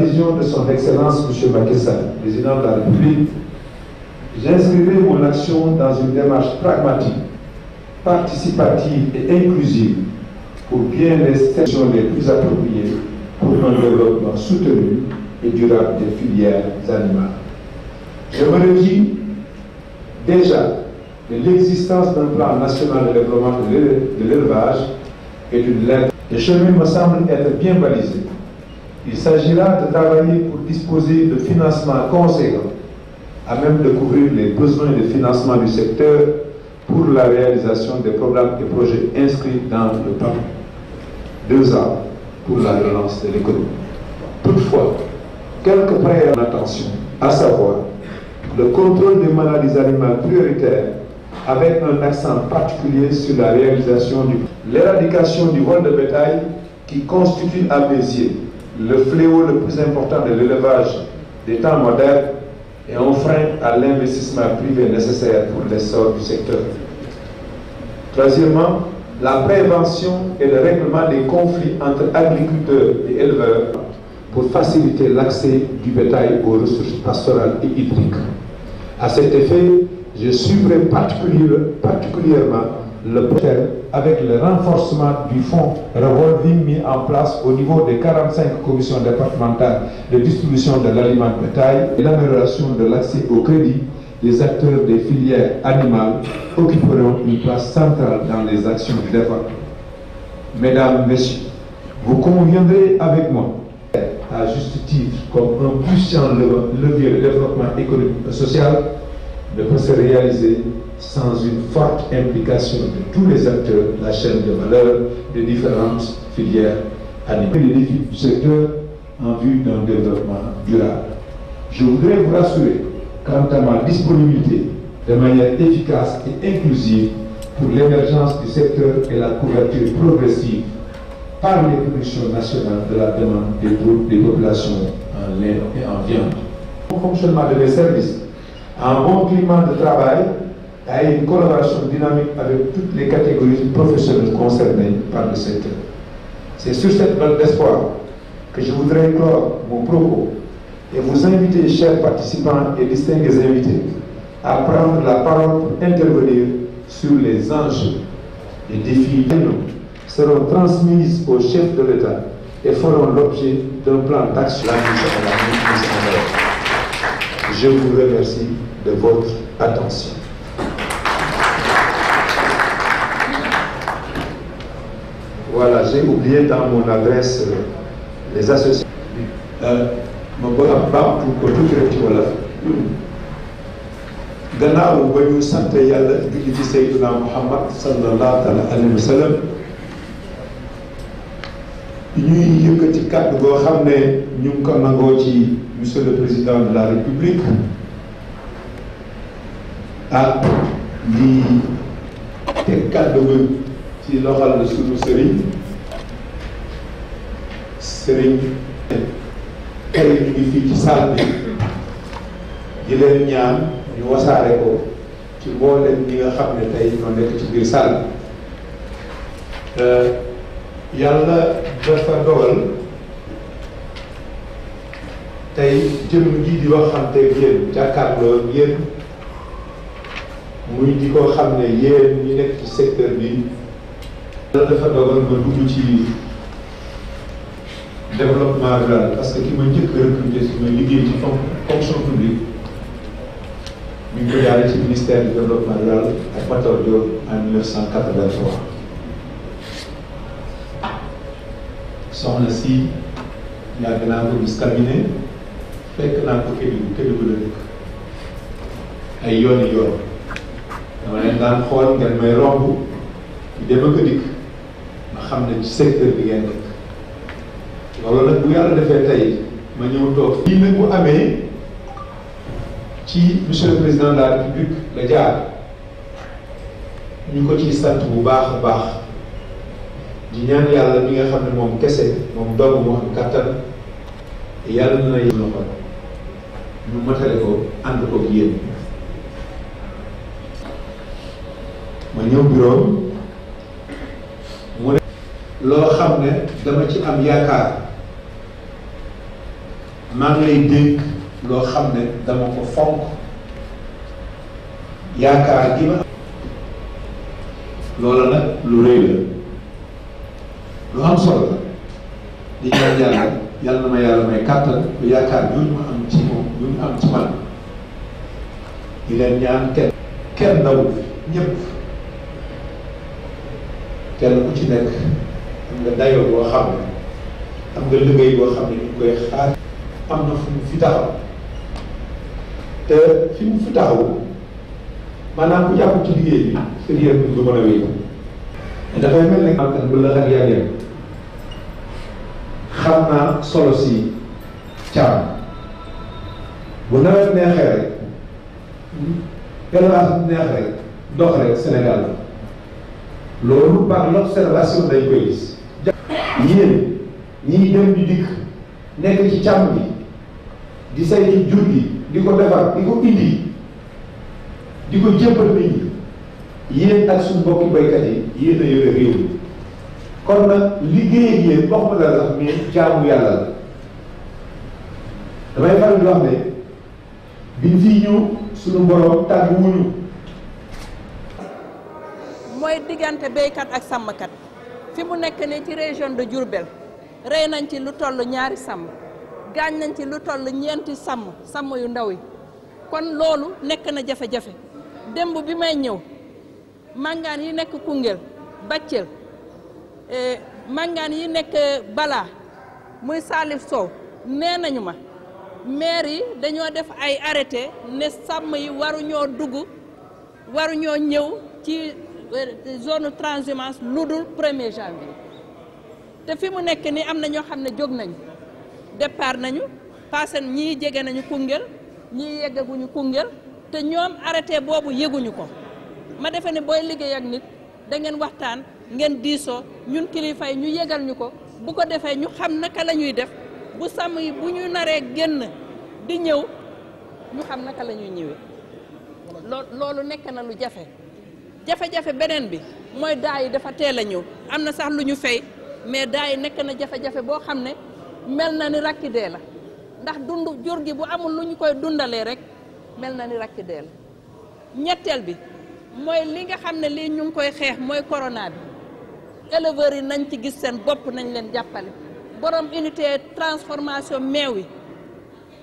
vision de son Excellence M. Macky Sall, président de la République, j'inscrirai mon action dans une démarche pragmatique, participative et inclusive pour bien les sections les plus appropriées pour un développement soutenu et durable des filières animales. Je me réjouis déjà de l'existence d'un plan national de développement de l'élevage et d'une lettre. Le chemin me semble être bien balisé. Il s'agira de travailler pour disposer de financements conséquents à même de couvrir les besoins de financement du secteur pour la réalisation des programmes et projets inscrits dans le plan 2 ans pour la relance de l'économie. Toutefois, quelques préalables d'attention, à savoir le contrôle des maladies animales prioritaires avec un accent particulier sur la réalisation l'éradication du vol de bétail qui constitue à mes yeux le fléau le plus important de l'élevage des temps modernes et un frein à l'investissement privé nécessaire pour l'essor du secteur. Troisièmement, la prévention et le règlement des conflits entre agriculteurs et éleveurs pour faciliter l'accès du bétail aux ressources pastorales et hydriques. À cet effet, je suivrai particulièrement le projet avec le renforcement du fonds revolving mis en place au niveau des 45 commissions départementales de distribution de l'aliment de bétail et l'amélioration de l'accès au crédit. Les acteurs des filières animales occuperont une place centrale dans les actions du développement. Mesdames, Messieurs, vous conviendrez avec moi, à juste titre, comme un puissant levier de développement économique et social, ne peut se réaliser sans une forte implication de tous les acteurs de la chaîne de valeur des différentes filières animales. Les défis du secteur en vue d'un développement durable. Je voudrais vous rassurer quant à ma disponibilité de manière efficace et inclusive pour l'émergence du secteur et la couverture progressive par les productions nationales de la demande des populations en lait et en viande. Le fonctionnement de mes services, un bon climat de travail et une collaboration dynamique avec toutes les catégories professionnelles concernées par le secteur. C'est sur cette note d'espoir que je voudrais clore mon propos et vous inviter, chers participants et distingués invités, à prendre la parole pour intervenir sur les enjeux et défis qui seront transmises au chef de l'État et feront l'objet d'un plan d'action. Je vous remercie de votre attention. Voilà, j'ai oublié dans mon adresse les associations. ma bëgg a baamtu ko tuuti rek ci wolof gannaaw ba ñu sant yàlla julli ci Seydina Muhammad sallallahu alayhi wa sallam ñuy yëkkati kàddu goo xam ne ñu ngi ko nangoo ci monsieur le président de la République ak di teg kàddu gi ci loxal la sunu sëriñ tey ñu ngi fii ci salle bi di leen ñaan ñu wasaare ko ci mboolem ñi nga xam ne tey ñoo nekk ci biir salle yàlla dafa dogal tey jëm ji di waxanteeg yéen jàkkaarloo yéen muy di ko xam ne yéen ñi nekk ci secteur bi yàlla dafa dogal nga dugg ci développement rural parce que ki ma njëkk recruté si ma liggéey ci fonction publique ñu ngi ko jaaree ci ministère du développement rural ak Matar Diop en 1983 soxna si yàgg naa ko gis cabinet fekk naa ko Kédougou la dëkk ay yooni yoon dama leen daan xool ngeen may romb di dem ak dikk ma xam ne ci secteur bi ngeen nekk loolu nag bu yàlla defee tey ma ñëw toog fii nag bu amee ci monsieur le président de la République la jaar ñu ko ciy sant bu baax a baax di ñaan yàlla mi nga xam ne moom kese moom dong moo am kàttan yàlla na yéen loxo ñu matale ko ànd ko ak yéen ma ñëw bureau mu ne loo xam ne dama ci am yaakaar maa ngi lay dénk loo xam ne dama ko fonk yaakaar gi ma loola nag lu rëy la lu am solo la di ñaan yàlla na ma yàlla may kàttan bu yaakaar ñooñu ma am ci moom ñooñu am ci man di leen ñaan kenn ndawul ñëpp kenn ku ci nekk am nga dayoo boo xam ne am nga liggéey boo xam ne ñu koy xaar am na fu mu fi taxaw te fi mu fi taxaw maanaam ku jàpp ci liggéey bi sérieux bi du mën a wéy dafay mel ne am bu la ak yàggee xam naa solo si càmm bu nawet neexee rek élevage neex rek dox rek Sénégal la loolu par l'observation dañ koy gis yéen ñii dem di dikk nekk ci càmm bi di saytu jur gi di ko defar di ko indi di ko jébbal nit ñi yéen ak suñu mbokki baykat yi yéen a yore réew mi kon nag liggéey ak yéen bokk ma dara sax mais jaamu yàlla la damay faral di wax ne biñ fii ñëw suñu borom tàggu wuñu mooy diggante béykat ak sàmmkat fi mu nekk ni ci région de Diourbel rey nañ ci lu toll 2 sàmm gaañ nañ ci lu toll 4 sàmm yu ndaw yi kon loolu nekk na jafe-jafe démb bi may ñëw màngaan yi nekk Koungheul Baccel màngaan yi nekk Bala muy Salif Sow nee nañu ma maire yi dañoo def ay arrêté ne sàmm yi waruñoo dugg waruñoo ñëw ci zone transhumance lu dul 1er janvier te fi mu nekk ni am na ñoo xam ne jóg nañu départ nañu passé ñii jege nañu Koungheul ñii yeggaguñu Koungheul te ñoom arrêté boobu yëguñu ko ma defe ne booy liggéey ak nit da ngeen waxtaan ngeen diisoo ñun kilifa yi ñu yëgal ñu ko bu ko defee ñu xam naka la ñuy def bu sàmm yi bu ñu naree génn di ñëw ñu xam naka la ñuy ñëwee loolu nekk na lu jafe-jafe beneen bi mooy daa yi dafa teel a ñëw am na sax lu ñu fay mais daa yi nekk na jafe-jafe boo xam ne mel na ni rakki dee la ndax jur gi bu amul lu ñu koy dundalee rek mel na ni rakki dee la ñetteel bi mooy li nga xam ne lii ñu ngi koy xeex mooy corona bi éleveurs yi nañ ci gis seen bopp nañ leen jàppale borom unité transformation meew yi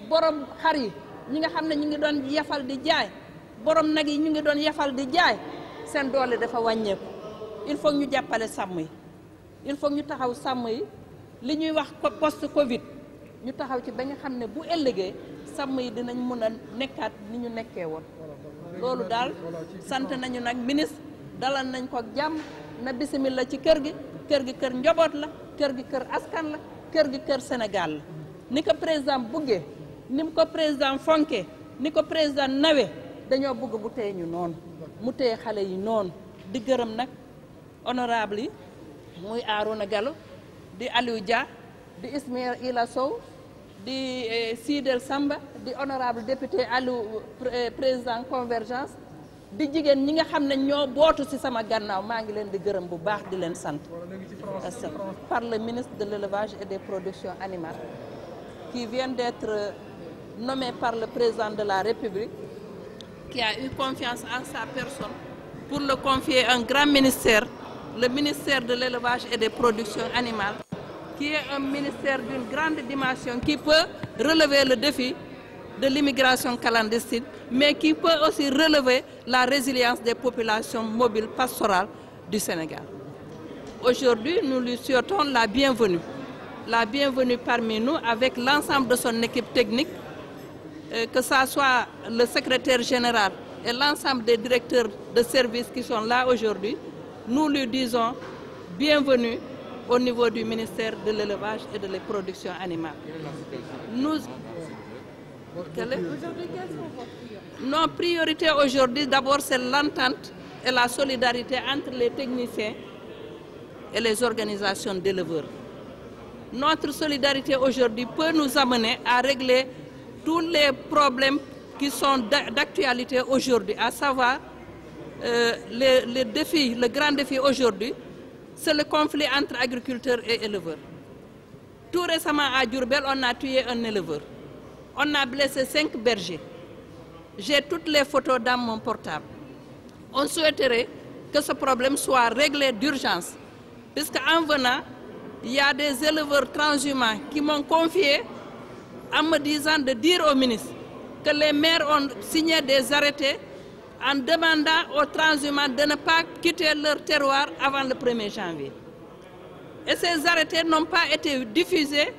borom xar yi ñi nga xam ne ñu ngi doon yafal di jaay borom nag yi ñu ngi doon yafal di jaay seen doole dafa wàññeeku il faut ñu jàppale sàmm yi il faut ñu taxaw sàmm yi li ñuy wax post Covid ñu taxaw ci ba nga xam ne bu ëllëgee sàmm yi dinañ mën a nekkaat ni ñu nekkee woon loolu daal sant nañu nag ministre dalal nañ ko ak jàmm na bisimilla ci kër gi kër njaboot la kër gi kër askan la kër gi kër Sénégal la ni ko président buggee ni mu ko président fonkee ni ko président nawe dañoo bëgg bu téye ñu noonu mu téye xale yi noonu di gërëm nag honorable yi muy Arouna Gallo di Aliou Dia di Ismaïla Sow di Sidel Samba di honorable député Aliou président convergence di jigéen ñi nga xam ne ñoo bootu ci sama gannaaw maa ngi leen di gërëm bu baax di leen sant par le ministre de l'élevage et des productions animales qui vient d'être nommé par le président de la République qui a eu confiance en sa personne pour le confier un grand ministère, le ministère de l'élevage et des productions animales, qui est un ministère d'une grande dimension qui peut relever le défi de l'immigration clandestine, mais qui peut aussi relever la résilience des populations mobiles pastorales du Sénégal. Aujourd'hui, nous lui souhaitons la bienvenue parmi nous avec l'ensemble de son équipe technique, que ce soit le secrétaire général et l'ensemble des directeurs de services qui sont là aujourd'hui. Nous lui disons bienvenue au niveau du ministère de l'élevage et de la production animale. Nos priorités aujourd'hui, d'abord, c'est l'entente et la solidarité entre les techniciens et les organisations d'éleveurs. Notre solidarité aujourd'hui peut nous amener à régler tous les problèmes qui sont d'actualité aujourd'hui, à savoir le grand défi aujourd'hui, c'est le conflit entre agriculteurs et éleveurs. Tout récemment à Diourbel, on a tué un éleveur. On a blessé 5 bergers. J'ai toutes les photos dans mon portable. On souhaiterait que ce problème soit réglé d'urgence. Puisqu'en venant, il y a des éleveurs transhumants qui m'ont confié en me disant de dire au ministre que les maires ont signé des arrêtés en demandant aux transhumants de ne pas quitter leur terroir avant le 1er janvier. Et ces arrêtés n'ont pas été diffusés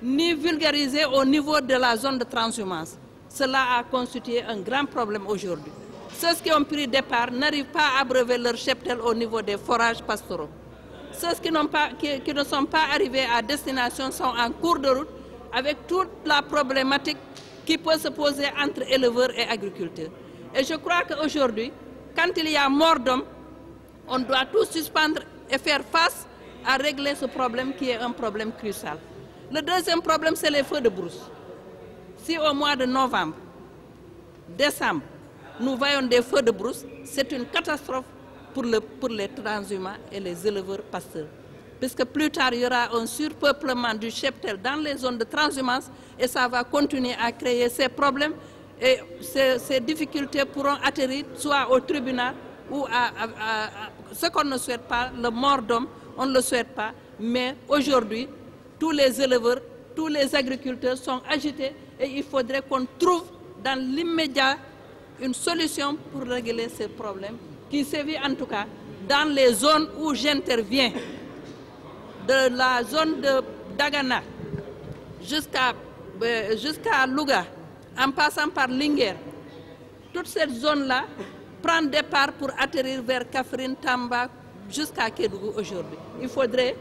ni vulgarisés au niveau de la zone de transhumance. Cela a constitué un grand problème aujourd'hui. Ceux qui ont pris départ n'arrivent pas à abreuver leur cheptel au niveau des forages pastoraux. Ceux qui ne sont pas arrivés à destination sont en cours de route avec toute la problématique qui peut se poser entre éleveurs et agriculteurs. Et je crois qu'aujourd'hui, quand il y a mort d'homme, on doit tout suspendre et faire face à régler ce problème qui est un problème crucial. Le deuxième problème, c'est les feux de brousse. Si au mois de novembre, décembre, nous voyons des feux de brousse, c'est une catastrophe pour les transhumants et les éleveurs pasteurs. Puisque plus tard, il y aura un surpeuplement du cheptel dans les zones de transhumance et ça va continuer à créer ces problèmes et ces difficultés pourront atterrir soit au tribunal ou à ce qu'on ne souhaite pas, le mort d'homme, on ne le souhaite pas. Mais aujourd'hui, tous les éleveurs, tous les agriculteurs sont agités et il faudrait qu'on trouve dans l'immédiat une solution pour régler ces problèmes qui sévit en tout cas dans les zones où j'interviens, de la zone de Dagana jusqu'à Louga, en passant par Linguère. Toute cette zone-là prend départ pour atterrir vers Kaffrine, Tamba, jusqu'à Kédougou aujourd'hui. Il faudrait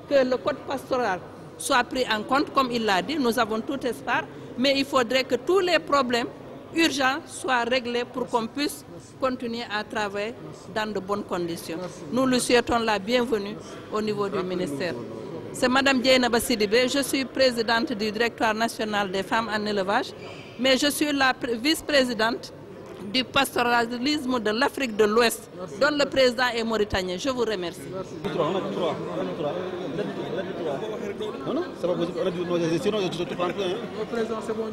que le code pastoral soit pris en compte, comme il l'a dit, nous avons tout espoir, mais il faudrait que tous les problèmes urgents soient réglés pour qu'on puisse continuer à travailler dans de bonnes conditions. Nous lui souhaitons la bienvenue au niveau du ministère. C'est Mme Dieynaba Sidibé, je suis présidente du Directoire national des femmes en élevage, mais je suis la vice-présidente du pastoralisme de l'Afrique de l'Ouest, dont le président est mauritanien. Je vous remercie. Non, non, c'est pas possible. Sinon, je te prends plein. Le président, c'est bon,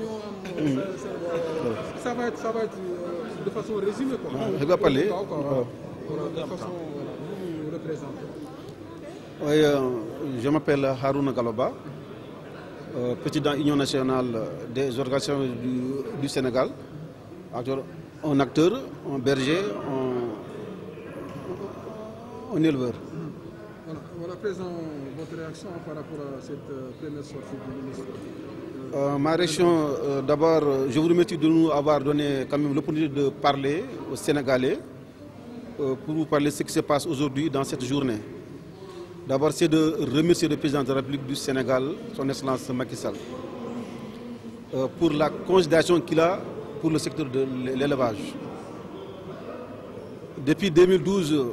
ça va être de façon résumée. Je vais parler. De façon représentée. Oui, je m'appelle Harouna Galoba, président de l'Union nationale des organisations du Sénégal, un acteur, un berger, un éleveur. Voilà, président, votre réaction par rapport à cette première sortie du ministre? Ma réaction, d'abord, je vous remercie de nous avoir donné quand même l'opportunité de parler aux Sénégalais pour vous parler de ce qui se passe aujourd'hui dans cette journée. D'abord, c'est de remercier le président de la République du Sénégal, son Excellence Macky Sall, pour la considération qu'il a pour le secteur de l'élevage. Depuis 2012,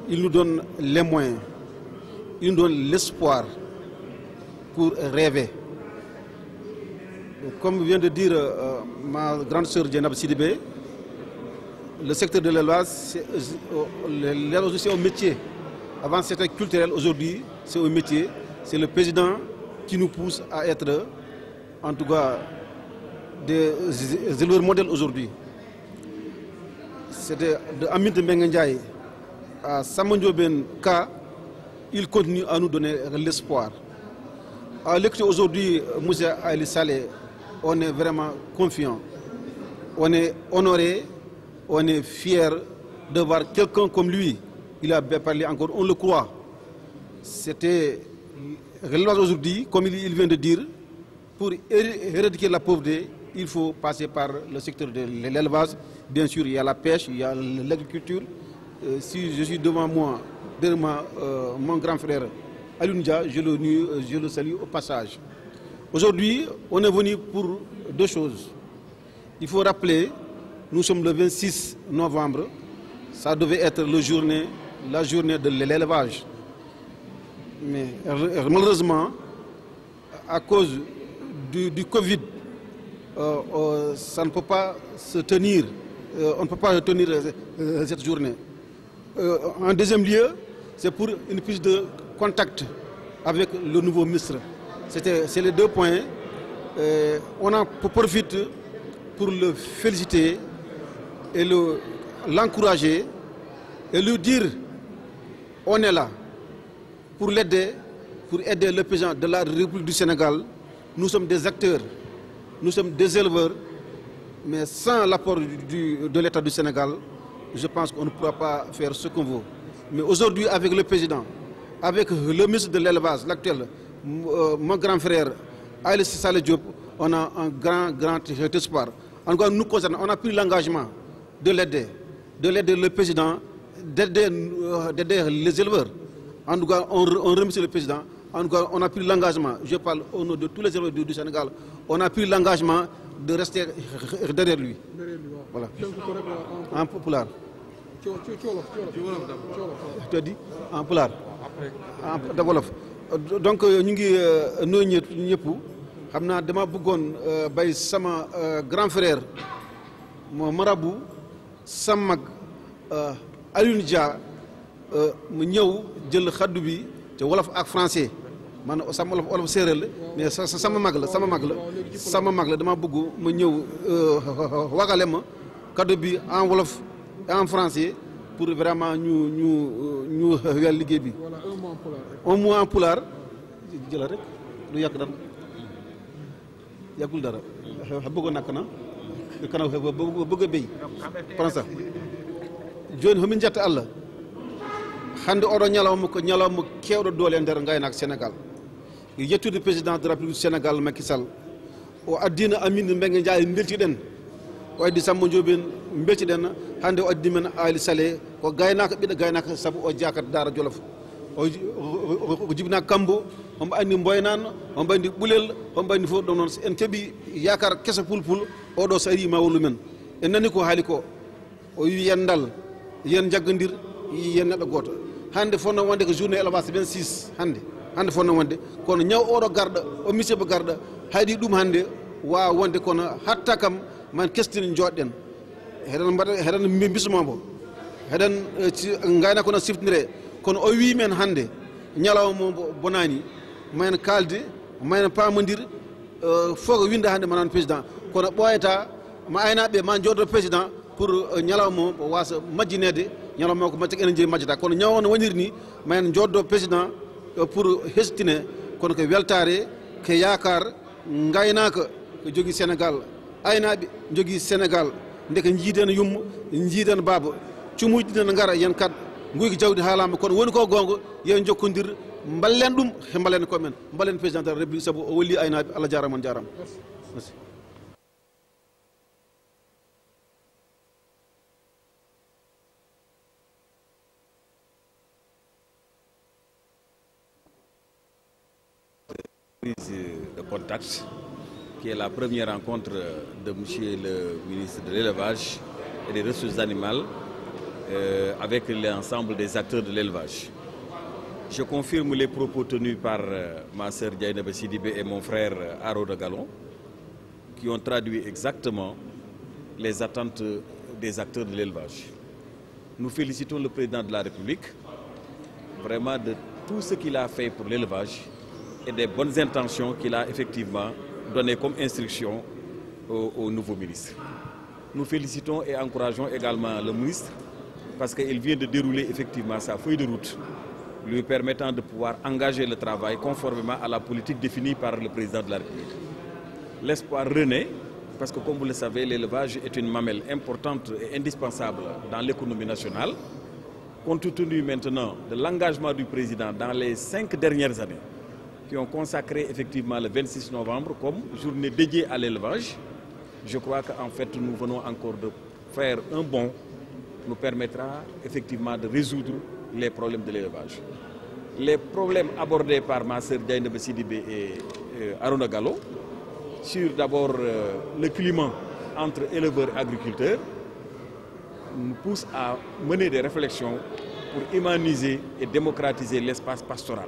il nous donne les moyens, il nous donne l'espoir pour rêver. Comme vient de dire ma grande sœur Dieynaba Sidibé, le secteur de l'élevage, c'est un métier. Avant c'était culturel, aujourd'hui c'est un métier. C'est le président qui nous pousse à être, en tout cas, des éleveurs modèles aujourd'hui. C'était de Amit Mbengue Ndiaye à Samandio Ben Ka, il continue à nous donner l'espoir. À l'écouter aujourd'hui, M. Ali Saleh, on est vraiment confiant. On est honoré, on est fier de voir quelqu'un comme lui. Il a bien parlé encore, on le croit. C'était l'élevage aujourd'hui, comme il vient de dire, pour éradiquer la pauvreté, il faut passer par le secteur de l'élevage. Bien sûr, il y a la pêche, il y a l'agriculture. Si je suis devant moi, mon grand frère Alioundia, je le salue au passage. Aujourd'hui, on est venu pour deux choses. Il faut rappeler, nous sommes le 26 novembre, ça devait être la journée de l'élevage. Mais malheureusement, à cause du Covid, ça ne peut pas se tenir, on ne peut pas tenir cette journée. En deuxième lieu, c'est pour une prise de contact avec le nouveau ministre. C'est les deux points on en profite pour le féliciter et l'encourager et lui dire on est là pour l'aider, pour aider le président de la République du Sénégal. Nous sommes des acteurs, nous sommes des éleveurs, mais sans l'apport de l'État du Sénégal, je pense qu'on ne pourra pas faire ce qu'on veut. Mais aujourd'hui, avec le président, avec le ministre de l'élevage, l'actuel, mon grand frère, Aly Saleh Diop, on a un grand espoir. En tout cas, nous concernant, on a pris l'engagement de l'aider le président, d'aider les éleveurs. En tout cas, on remercie le président. En tout cas, on a pris l'engagement, je parle au nom de tous les éleveurs du Sénégal, on a pris l'engagement de rester derrière lui. Voilà. En populaire. Tu as dit en pulaar en wolof donc ñu ngi nuyu ñëpp xam naa dama bëggoon bay sama grand frère moo marabu sama mag Alioune Dia mu ñëw jël xaddu bi te wolof ak français man sama wolof séeréer la mais sama mag la dama bëgg mu ñëw wagale ma xaddu bi en wolof en français pour vraiment ñu wel liggéey bi. Voilà, un mot en pulaar jëla rek du yàgg dara yàggul dara bëgg nak na kana bëgg a béy français joni homin jetta Allah hande oɗo ñalawma kewɗo doole e nder ngaynaako Sénégal yettude président de la République du Sénégal Macky Sall o addino amin Mbengue Ndiaye beltiɗen o addi Samba Ndiobène beltiɗen hande o addi men Aly Saleh ko gaynaka ɓiɗɗo gaynaka saabu o jakat Daara Jolof o jibinaka Kambo omo andi Mboynane omo andi Ɓulel omo andi fof ɗum noon en keeɓi yakar kesa pulpul oɗo so ari ma wallu men en nani ko haali ko o wi yen dal yen jaggodir yen neɗɗo goto hande fonno wonde ko journée élevage 26 hande fonno wonde kono ñaw oɗo garɗo o miseba garɗo hayɗi ɗum hande wawa wonde kono hatta kam man kestini joɗɗen heɗen bisumamo heɗen gayna kono siftindire kono o wi men hande ñalawma bonani mayne kalde mayne pamodir fof ko winde hande manan président kono ɓoyata ma aynaɓe ma jooɗo président pour ñalawma o wasa majjinede ñalawma ko macca enen jeeyi majjata kono ñaw no woniri ni mayne joddo président pour hesitine kono ko weltare ko yakar gaynaka ko jogui Sénégal aynaɓe jogui Sénégal ndeke jiiden yumma jiiden baba cumuji ɗine gara yen kad guyki jawdi haalama kono woni ko gonga yen jokkodir ballen ɗum he ballen koyemen ballen président de la République saabu o wolli aynaɓe Allah jarama on jarama merci. De contact, qui est la première rencontre de monsieur le ministre de l'élevage et des ressources animales avec l'ensemble des acteurs de l'élevage. Je confirme les propos tenus par ma sœur Dieynaba Sidibé et mon frère Arona Gallon, qui ont traduit exactement les attentes des acteurs de l'élevage. Nous félicitons le président de la République vraiment de tout ce qu'il a fait pour l'élevage et des bonnes intentions qu'il a effectivement données comme instruction au nouveau ministre. Nous félicitons et encourageons également le ministre parce qu'il vient de dérouler effectivement sa feuille de route, lui permettant de pouvoir engager le travail conformément à la politique définie par le président de la République. L'espoir renaît parce que, comme vous le savez, l'élevage est une mamelle importante et indispensable dans l'économie nationale. Compte tenu maintenant de l'engagement du président dans les 5 dernières années, qui ont consacré effectivement le 26 novembre comme journée dédiée à l'élevage. Je crois qu'en fait, nous venons encore de faire un bond qui nous permettra effectivement de résoudre les problèmes de l'élevage. Les problèmes abordés par ma sœur Dieynaba Sidibé et Arona Gallo, sur d'abord le climat entre éleveurs et agriculteurs, nous poussent à mener des réflexions pour humaniser et démocratiser l'espace pastoral.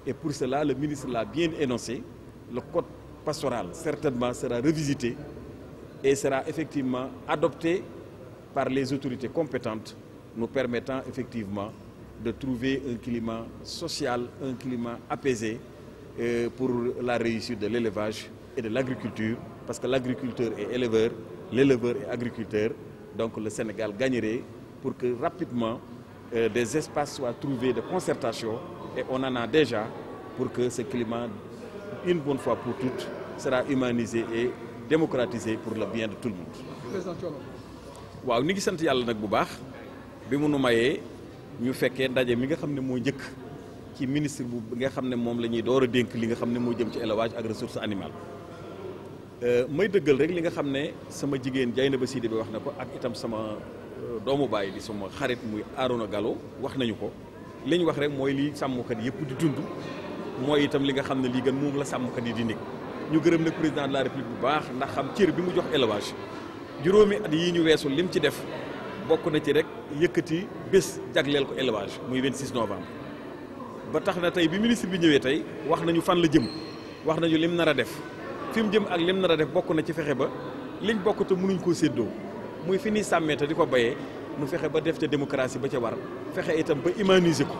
Et pour cela, le ministre l'a bien énoncé, le code pastoral certainement sera revisité et sera effectivement adopté par les autorités compétentes, nous permettant effectivement de trouver un climat social, un climat apaisé pour la réussite de l'élevage et de l'agriculture, parce que l'agriculteur est éleveur, l'éleveur est agriculteur, donc le Sénégal gagnerait pour que rapidement des espaces soient trouvés de concertation, et on en a déjà, pour que ce climat, une bonne fois pour toutes, sera humanisé et démocratisé pour le bien de tout le monde. waaw ni ngi sant yàlla nag bu baax bi mu nu mayee ñu fekkee ndaje mi nga xam ne moo njëkk ci ministre bu nga xam ne moom la ñuy door a dénk li nga xam ne moo jëm ci élevage ak ressources animales. may dëggal rek li nga xam ne sama jigéen Dieynaba Sidibé wax na ko ak itam sama doomu baay di sama xarit muy Arona Gallo wax nañu ko li ñu wax rek mooy li sàmmkat yëpp di dund mooy itam li nga xam ne lii gën moom la sàmmkat yi di nekk. ñu gërëm nag président de la république bu baax ndax xam cër bi mu jox élevage juróomi at yii ñu weesu lim ci def bokk na ci rek yëkkati bés jagleel ko élevage muy 26 novembre. ba tax na tey bi ministre bi ñëwee tey wax nañu fan la jëm wax nañu lim nar a def fi mu jëm ak lim nar a def bokk na ci fexe ba liñ bokk te mënuñ koo séddoo muy fi ñuy sàmmee te di ko bayee nu fexe ba def ca démocratie ba ca war fexe itam ba humaniser ko.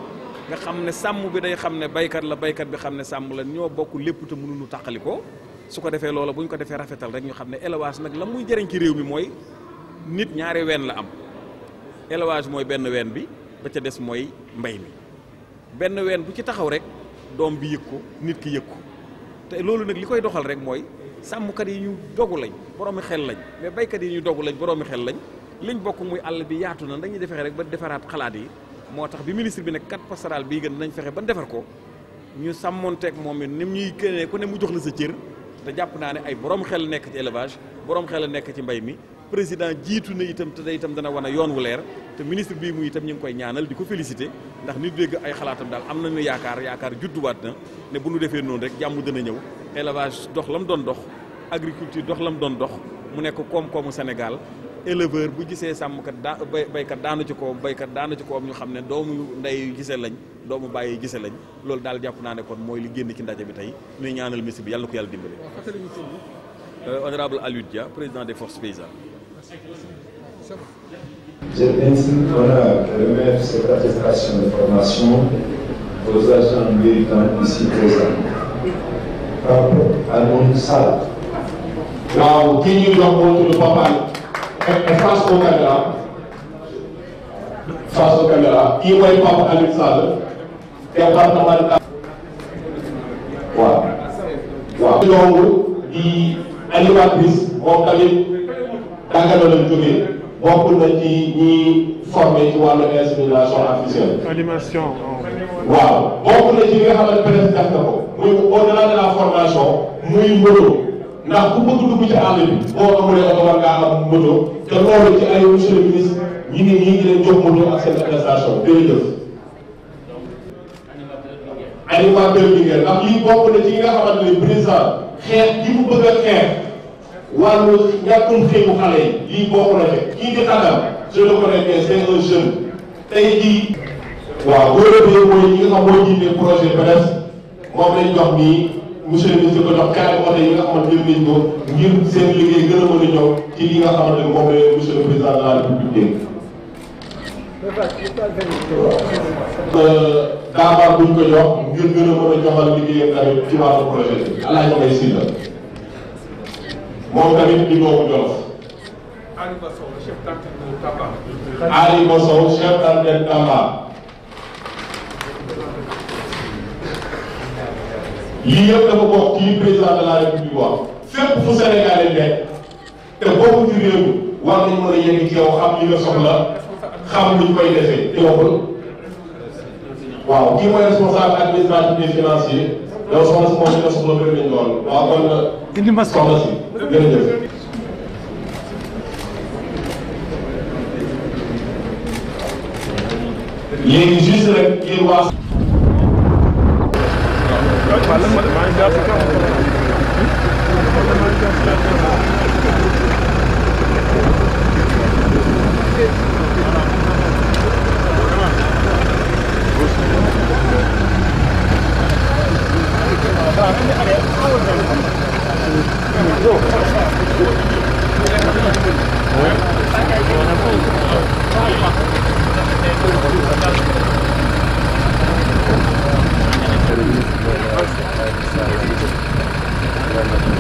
nga xam ne sàmm bi day xam ne baykat la baykat bi xam ne sàmm la ñoo bokk lépp te mënuñu tàqali ko su ko defee loola bu ñu ko defee rafetal rek ñu xam ne élevage nag la muy jëriñ ci réew mi mooy nit ñaari ween la am élevage mooy benn ween bi ba ca des mooy mbay mi benn ween bu ci taxaw rek doom bi yëg ko nit ki yëg ko te loolu nag li koy doxal rek mooy sàmmkat yi ñu dogu lañ boroomi xel lañ mais baykat yi ñu dogu lañ boroomi xel lañ liñ bokk muy àll bi yaatu na dañuy defee rek ba defaraat xalaat yi moo tax bi ministre bi ne carte pastorale bii gën nañ fexe ba defar ko ñu sàmmonteeg moom it ni ñuy kenee ku ne mu jox la sa cër te jàpp naa ne ay borom xel nekk ci élevage borom xel nekk ci mbay mi président jiitu na itam te itam dana wane yoon wu leer te ministre bii mu itam ñu ngi koy ñaanal di ko féliciter ndax nit dégg ay xalaatam daal am nañu yaakaar judduwaat na ne bu ñu defee noonu rek jàmm dana ñëw élevage dox la mu doon dox agriculture dox la mu doon dox mu nekk koom-koomu Sénégal. éleveur bu gisee sàmmkat baykat daanu ci kawam baykat daanu ci kawam ñu xam ne doomu ndey gise lañ doomu bàyyi gise lañ loolu daal jàpp naa ne kon mooy li génn ci ndaje bi tey ñuy ñaanal ministre bi yàlla na ko yàlla dimbali. Honorable Aliou Dia, président des forces paysannes. J'ai ainsi l'honneur de remettre cette attestation de formation aux agents militants ici présents. Par rapport à mon salle. waaw kii ñuy jox moo tudd Papa face au caméra kii mooy Papa Aliou Sall départemental waaw donc di animatrice moom tamit Dagana lañ jógee bokk na ci ñi formé ci wàllu insémination artificielle animation waaw bokk na ci li nga xamante peut-être def na ko muy au-delà de la formation muy moto ndax ku bëgg dugg ci àll bi boo amulee oto war ngaa am moto te loolu ci ay monsieur le ministre ñi ngi leen jox moto ak seen administration jërëjëf. animateur bi ngeen ndax lii bokk na ci yi nga xamante ne président xeex gi mu bëgg a xeex wàllu ñàkkum xëyu xale yi lii bokk na ci kii di tàggal je le connais bien c'est un jeune tey jii waaw boo mooy ñi nga xam moo jiite projet PNES moom lañ jox nii monsieur le ministre ko jox carré oto yi nga xamante ne nañ ko ngir seen liggéey gën a mën a ñëw ci li nga xamante ne moom la monsieur le président de la république daabaar buñ ko jox ngir gën a mën a joxal liggéeyam tamit ci wàllu projet bi alaaj may silla moom tamit di doomu Jolof Ali Bosow chef d'antenne Tamba lii yëpp dafa bokk ci président de la république wax fépp fu Sénégalais nekk te bokku ci réew mi war nañ mën a yegg ci yow xam li nga soxla xam luñ koy defee te waxul waaw kii mooy responsable administratif et financier yow soxna si moom li nga soxla bëri nañ lool waaw kon indi ma soxna si jërëjëf léegi juste rek yéen waa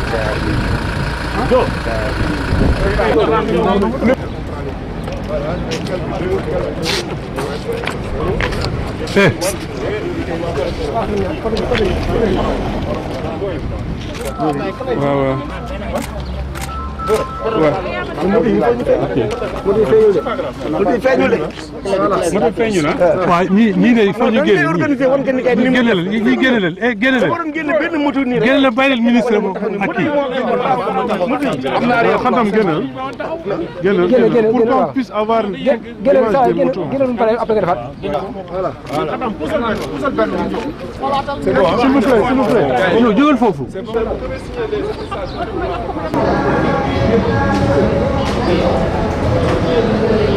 Thank you. waaw ñii de il faut ñu génne ñii génne leen ñii génne leen génne leen génne leen bàyyi leen ministre ak kii xantam génneel génneel pour qu'on puisse avoir l'image des motos. S'il vous plaît, s'il vous plaît. Non, jógal foofu. Thank you.